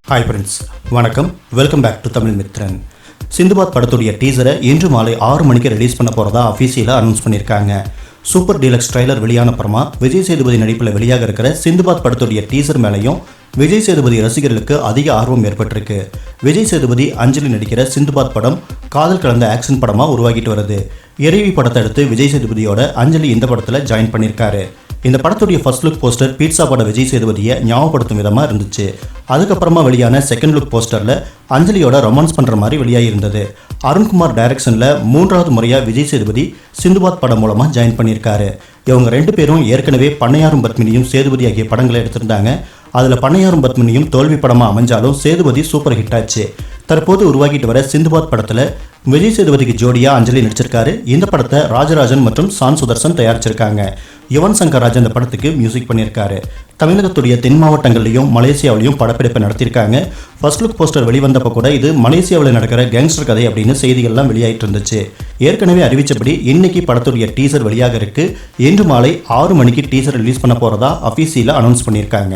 Hi friends, வணக்கம். Welcome back to Tamil Mithran. Sindhubaadh படத்துடைய டீசரை இன்று மாலை 6 மணிக்கு ரிலீஸ் பண்ண போகிறதா அஃபீஷியலாக அனௌன்ஸ் பண்ணியிருக்காங்க. சூப்பர் டீலக்ஸ் ட்ரைலர் வெளியான அப்புறமா விஜய் சேதுபதி நடிப்பில் வெளியாக இருக்கிற சிந்துபாத் படத்துடைய டீசர் மேலேயும் விஜய் சேதுபதி ரசிகர்களுக்கு அதிக ஆர்வம் ஏற்பட்டிருக்கு. விஜய் சேதுபதி அஞ்சலி நடிக்கிற சிந்துபாத் படம் காதல் கலந்த ஆக்ஷன் படமாக உருவாகிட்டு வருது. இறைவி படத்தை அடுத்து விஜய் சேதுபதியோட அஞ்சலி இந்த படத்தில் ஜாயின் பண்ணியிருக்காரு. இந்த படத்துடைய ஃபர்ஸ்ட் லுக் போஸ்டர் பீட்சா பட விஜய் சேதுபதியை ஞாபகப்படுத்தும் விதமாக இருந்துச்சு. அதுக்கப்புறமா வெளியான செகண்ட் லுக் போஸ்டரில் அஞ்சலியோட ரொமான்ஸ் பண்ணுற மாதிரி வெளியாகி இருந்தது. அருண்குமார் டைரக்ஷனில் 3வது முறையாக விஜய் சேதுபதி சிந்துபாத் படம் மூலமாக ஜாயின் பண்ணியிருக்காரு. இவங்க 2 பேரும் ஏற்கனவே பண்ணையாரும் பத்மினியும் சேதுபதி ஆகிய படங்களை எடுத்திருந்தாங்க. அதில் பண்ணையாரும் பத்மினியும் தோல்வி படமாக அமைஞ்சாலும் சேதுபதி சூப்பர் ஹிட் ஆச்சு. தற்போது உருவாகிட்டு வர சிந்துபாத் படத்தில் விஜய் சேதுபதிக்கு ஜோடியாக அஞ்சலி நடிச்சிருக்காரு. இந்த படத்தை ராஜராஜன் மற்றும் சான் சுதர்சன் தயாரிச்சிருக்காங்க. யுவன் சங்கர் ராஜ் இந்த படத்துக்கு மியூசிக் பண்ணியிருக்காரு. தமிழகத்துடைய தென் மாவட்டங்கள்லையும் மலேசியாவிலையும் படப்பிடிப்பை நடத்தியிருக்காங்க. ஃபர்ஸ்ட் லுக் போஸ்டர் வெளிவந்தப்போ கூட இது மலேசியாவில் நடக்கிற கேங்ஸ்டர் கதை அப்படின்னு செய்திகள்லாம் வெளியாகிட்டு இருந்துச்சு. ஏற்கனவே அறிவித்தபடி இன்னைக்கு படத்துடைய டீசர் வெளியாக இருக்கு. இன்று மாலை 6 மணிக்கு டீசர் ரிலீஸ் பண்ண போகிறதா அஃபீஷியலாக அனௌன்ஸ் பண்ணியிருக்காங்க.